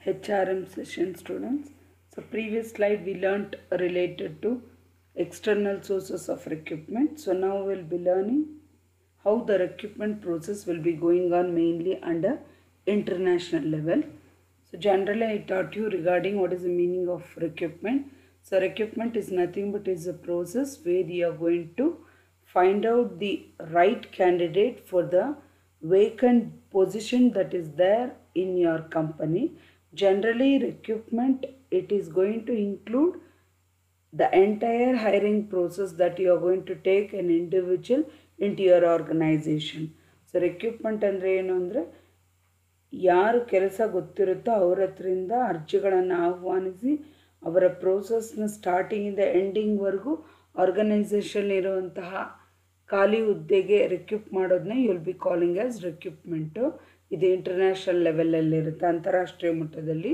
HRM session students. So previous slide we learnt related to external sources of recruitment. So now we'll be learning how the recruitment process will be going on mainly under international level. So generally I taught you regarding what is the meaning of recruitment. So recruitment is nothing but is a process where you are going to find out the right candidate for the vacant position that is there in your company. Generally recruitment, it is going to include the entire hiring process that you are going to take an individual into your organization. So recruitment ಅಂದರೆ ಏನು ಅಂದರೆ ಯಾರು ಕೆಲಸ ಗೊತ್ತಿರುತ್ತೋ ಅವರ ಹತ್ರದಿಂದ ಅರ್ಜಿಗಳನ್ನು ಆಹ್ವಾನಿಸಿ ಅವರ ಪ್ರೋಸೆಸ್ನ ಸ್ಟಾರ್ಟಿಂಗಿಂದ ಎಂಡಿಂಗ್ವರೆಗೂ organisation ಇರುವಂತಹ ಖಾಲಿ ಹುದ್ದೆಗೆ ರಿಕ್ರೂಟ್ ಮಾಡೋದನ್ನ you will be calling as recruitment. ಇದು ಇಂಟರ್ನ್ಯಾಷನಲ್ ಲೆವೆಲಲ್ಲಿರುತ್ತೆ, ಅಂತಾರಾಷ್ಟ್ರೀಯ ಮಟ್ಟದಲ್ಲಿ.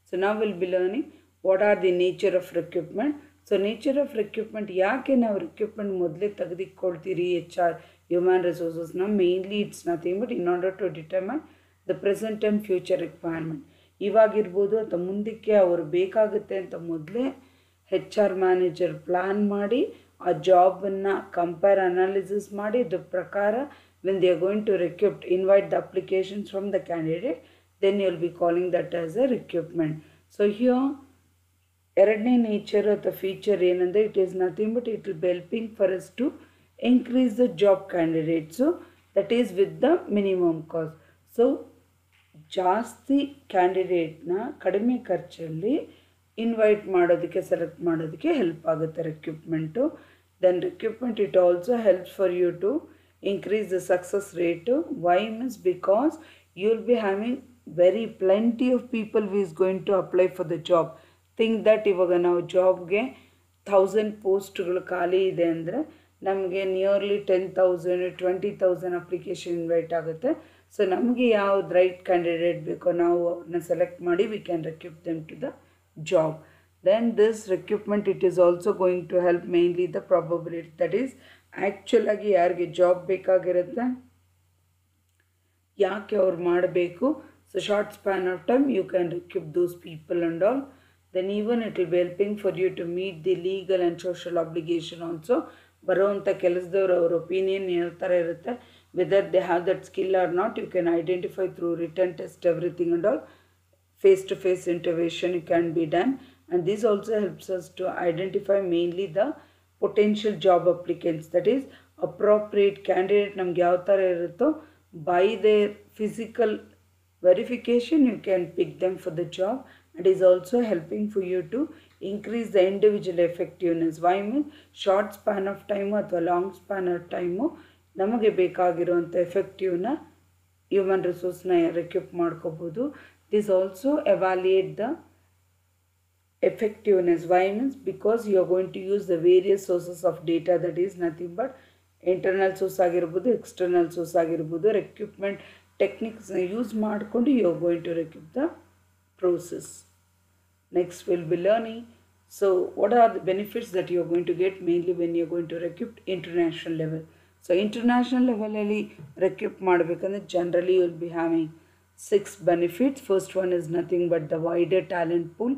ಸೊ ನಾವು will be learning what are the nature of recruitment. So nature of recruitment, ಯಾಕೆ ನಾವು ರಿಕ್ರೂಟ್ಮೆಂಟ್ ಮೊದಲೇ ತೆಗೆದುಕೊಳ್ತೀರಿ HR ಹ್ಯೂಮನ್ ರಿಸೋರ್ಸಸ್ನ? Mainly it's nothing but in order to determine the present and future requirement. ಇವಾಗಿರ್ಬೋದು ಅಥವಾ ಮುಂದಕ್ಕೆ ಅವರು ಬೇಕಾಗುತ್ತೆ ಅಂತ ಮೊದಲೇ HR ಮ್ಯಾನೇಜರ್ ಪ್ಲ್ಯಾನ್ ಮಾಡಿ ಆ ಜಾಬನ್ನು ಕಂಪೇರ್ ಅನಾಲಿಸಿಸ್ ಮಾಡಿ ಅದ್ರ ಪ್ರಕಾರ when they are going to recruit, invite the applications from the candidate, then you will be calling that as a recruitment. So here ಎರಡನೇ ನೇಚರ್ ಅಥವಾ ಫೀಚರ್ ಏನಂದರೆ it is nothing but it will be helping for us to increase the job candidates, that is with the minimum cost. So ಜಾಸ್ತಿ ಕ್ಯಾಂಡಿಡೇಟ್ನ ಕಡಿಮೆ ಖರ್ಚಲ್ಲಿ invite ಮಾಡೋದಕ್ಕೆ, select ಮಾಡೋದಕ್ಕೆ help ಆಗುತ್ತೆ recruitment. Then recruitment it also helps for you to increase the success rate. Why? Means because you will be having very plenty of people who is going to apply for the job. Think that ಇವಾಗ ನಾವು ಜಾಬ್ಗೆ 1000 ಪೋಸ್ಟ್ಗಳು ಖಾಲಿ ಇದೆ ಅಂದರೆ ನಮಗೆ nearly 10,000 20,000 application invite ಆಗುತ್ತೆ. So ನಮಗೆ ಯಾವ್ದು ರೈಟ್ ಕ್ಯಾಂಡಿಡೇಟ್ ಬೇಕೋ ನಾವು ಅವ್ರನ್ನ ಸೆಲೆಕ್ಟ್ ಮಾಡಿ we can recruit them to the job. Then this recruitment, it is also going to help mainly the probability, that is ಆ್ಯಕ್ಚುಲಾಗಿ ಯಾರಿಗೆ ಜಾಬ್ ಬೇಕಾಗಿರುತ್ತೆ, ಯಾಕೆ ಅವ್ರು ಮಾಡಬೇಕು. So short span of time you can recruit those people and all. Then even it will be helping for you to meet the legal and social obligation also. ಬರೋವಂಥ ಕೆಲಸದವ್ರು ಅವ್ರ opinion ಯಾವ ಥರ ಇರುತ್ತೆ, whether they have that skill or not, you can identify through written test everything and all. Face to face interviews can be done, and this also helps us to identify mainly the potential job applicants, that is appropriate candidate ನಮ್ಗೆ ಯಾವ ಥರ ಇರುತ್ತೋ by their physical verification you can pick them for the job. And is also helping for you to increase the individual effectiveness. Why? means short span of time ಅಥವಾ long span of time ನಮಗೆ ಬೇಕಾಗಿರುವಂಥ ಎಫೆಕ್ಟಿವ್ನ human ರಿಸೋರ್ಸ್ನ recruit ಮಾಡ್ಕೋಬೋದು. This also evaluate the effectiveness. Why? means because you are going to use the various sources of data, that is nothing but internal source ಆಗಿರ್ಬೋದು, external source ಆಗಿರ್ಬೋದು. Recruitment ಟೆಕ್ನಿಕ್ಸ್ನ use ಮಾಡಿಕೊಂಡು you are going to recruit the process. Next will be learning so what are the benefits that you are going to get mainly when you are going to recruit international level. So international ಲೆವೆಲಲ್ಲಿ recruit ಮಾಡಬೇಕಂದ್ರೆ generally you will be having 6 benefits. First one is nothing but the wider talent pool.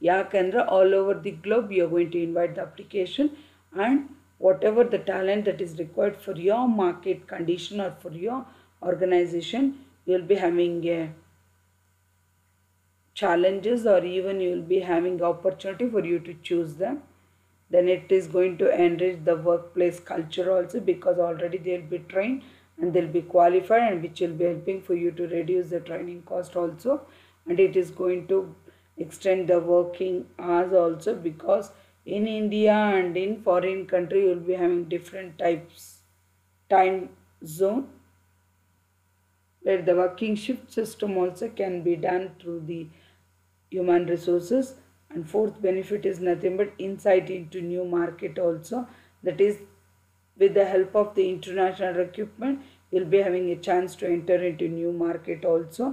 Yakandra all over the globe you are going to invite the application, and whatever the talent that is required for your market condition or for your organization, you will be having challenges, or even you will be having opportunity for you to choose them. Then it is going to enrich the workplace culture also, because already they will be trained and they will be qualified, and which will be helping for you to reduce the training cost also. And it is going to extend the working hours also, because in India and in foreign country you will be having different types time zone, where the working shift system also can be done through the human resources. And fourth benefit is nothing but insight into new market also, that is with the help of the international recruitment you will be having a chance to enter into new market also.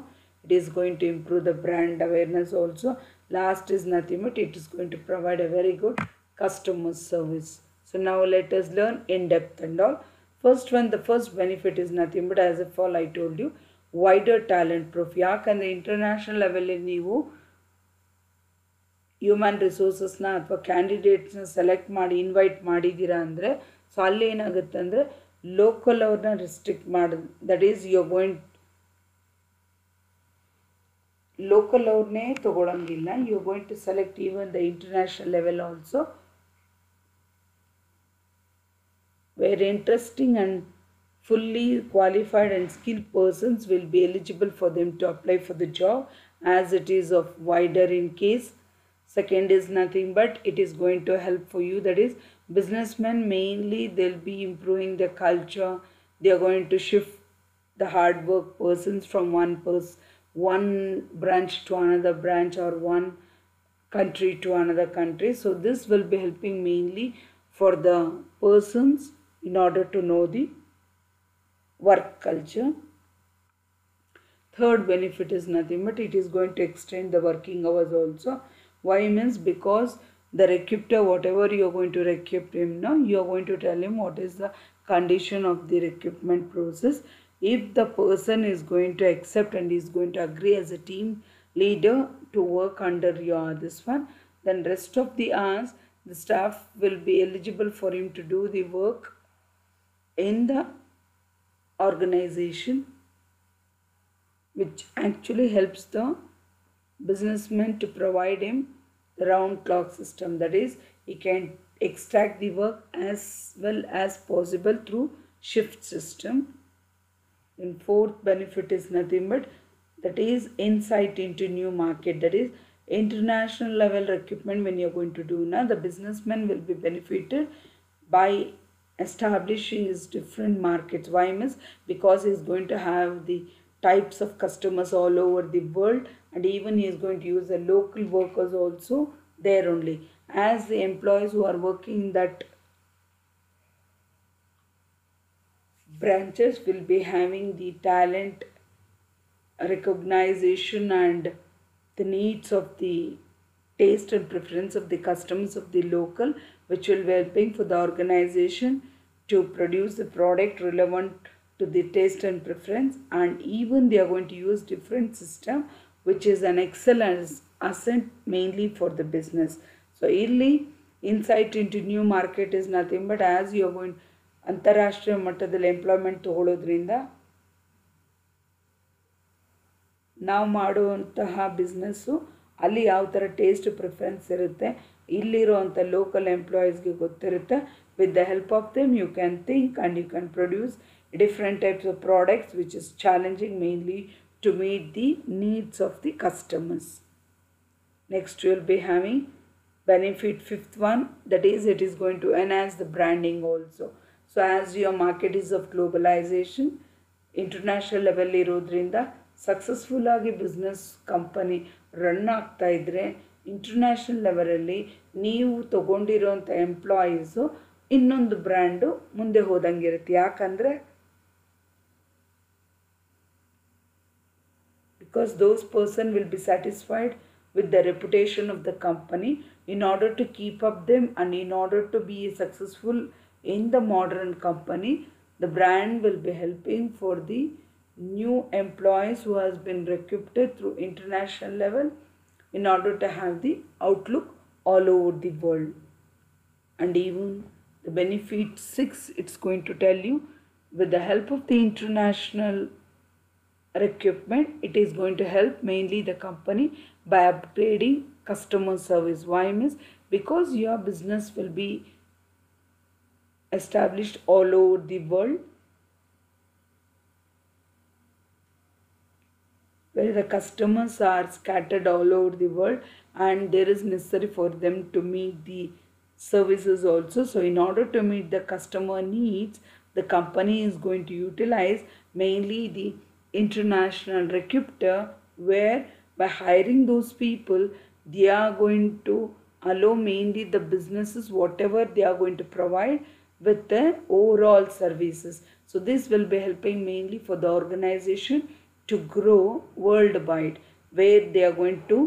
It is going to improve the brand awareness also. Last is nothing but it is going to provide a very good customer service. So now let us learn in depth and all. First one, the first benefit is nothing but as a fall I told you, wider talent proof. ಯಾಕಂದರೆ international ಲೆವೆಲಲ್ಲಿ ನೀವು human ರಿಸೋರ್ಸಸ್ನ ಅಥವಾ ಕ್ಯಾಂಡಿಡೇಟ್ಸ್ನ select ಮಾಡಿ invite ಮಾಡಿದ್ದೀರಾ ಅಂದರೆ so ಅಲ್ಲಿ ಏನಾಗುತ್ತೆ ಅಂದರೆ ಲೋಕಲ್ ಅವ್ರನ್ನ ರಿಸ್ಟ್ರಿಕ್ಟ್ ಮಾಡಿ that is you going local ಅವ್ರನ್ನೇ ತೊಗೊಳಂಗಿಲ್ಲ you going to select even the international level also where interesting and fully qualified and skilled persons will be eligible for them to apply for the job as it is of wider in case. Second is nothing but it is going to help for you, that is businessmen mainly they'll be improving their culture, they are going to shift the hard work persons from one branch to another branch or one country to another country. So this will be helping mainly for the persons in order to know the work culture. Third benefit is nothing but it is going to extend the working hours also. Why means because the recruiter, whatever you are going to recruit him now, you are going to tell him what is the condition of the recruitment process. If the person is going to accept and is going to agree as a team leader to work under your this one, then rest of the hours the staff will be eligible for him to do the work in the organization, which actually helps the businessman to provide him the round clock system, that is he can extract the work as well as possible through shift system. And fourth benefit is nothing but that is insight into new market, that is international level recruitment. When you are going to do now, the businessman will be benefited by establishing his different markets. Why means because he is going to have the types of customers all over the world, and even he is going to use the local workers also there only, as the employees who are working in that branches will be having the talent recognition and the needs of the taste and preference of the customers of the local, which will be helping for the organization to produce the product relevant to the taste and preference. And even they are going to use different system, which is an excellent asset mainly for the business. So ಇಲ್ಲಿ insight into new market is nothing but as you are going ಅಂತಾರಾಷ್ಟ್ರೀಯ ಮಟ್ಟದಲ್ಲಿ employment ತಗೊಳ್ಳೋದ್ರಿಂದ ನಾವು ಮಾಡುವಂತಹ business ಅಲ್ಲಿ ಯಾವ ಥರ taste preference ಇರುತ್ತೆ ಇಲ್ಲಿರುವಂಥ ಲೋಕಲ್ ಎಂಪ್ಲಾಯೀಸ್ಗೆ ಗೊತ್ತಿರುತ್ತೆ. With the help of them you can think and you can produce different types of products which is challenging mainly to meet the needs of the customers. Next we will be having benefit fifth one, that is it is going to enhance the branding also. So as your market is of globalization, international level ಇರೋದ್ರಿಂದ successful ಆಗಿ business company run ಆಗ್ತಾ ಇದ್ದರೆ international ಲೆವೆಲಲ್ಲಿ ನೀವು ತೊಗೊಂಡಿರೋಂಥ employees ಇನ್ನೊಂದು brand ಮುಂದೆ ಹೋದಂಗಿರುತ್ತೆ. ಯಾಕಂದರೆ because those person will be satisfied with the reputation of the company in order to keep up them and in order to be successful in the modern company. The brand will be helping for the new employees who has been recruited through international level in order to have the outlook all over the world. And even the benefit 6, it's going to tell you with the help of the international recruitment, it is going to help mainly the company by upgrading customer service. Why means because your business will be established all over the world, where the customers are scattered all over the world and there is necessary for them to meet the services also. So in order to meet the customer needs, the company is going to utilize mainly the international recruiter, where by hiring those people they are going to allow mainly the businesses whatever they are going to provide with their overall services. So this will be helping mainly for the organization to grow worldwide, where they are going to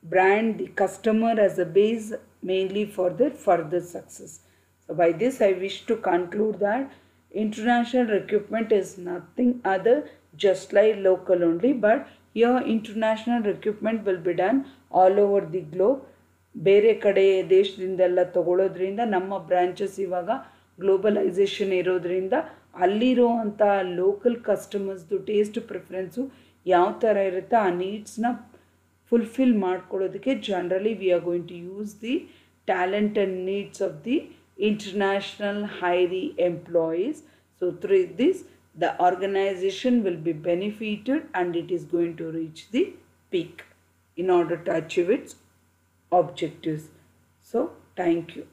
brand the customer as a base mainly for their further success. So by this I wish to conclude that international recruitment is nothing other just like local only, but Here international recruitment will be done all over the globe. ಬೇರೆ ಕಡೆ ದೇಶದಿಂದೆಲ್ಲ ತಗೊಳ್ಳೋದ್ರಿಂದ ನಮ್ಮ branches ಇವಾಗ globalisation ಇರೋದ್ರಿಂದ ಅಲ್ಲಿರುವಂಥ local ಕಸ್ಟಮರ್ಸ್ದು taste preference ಯಾವ ಥರ ಇರುತ್ತೆ ಆ ನೀಡ್ಸ್ನ fulfill ಮಾಡ್ಕೊಳ್ಳೋದಕ್ಕೆ generally we are going to use the talent and needs of the international hiring employees. So through this the organization will be benefited and it is going to reach the peak in order to achieve its objectives. So thank you.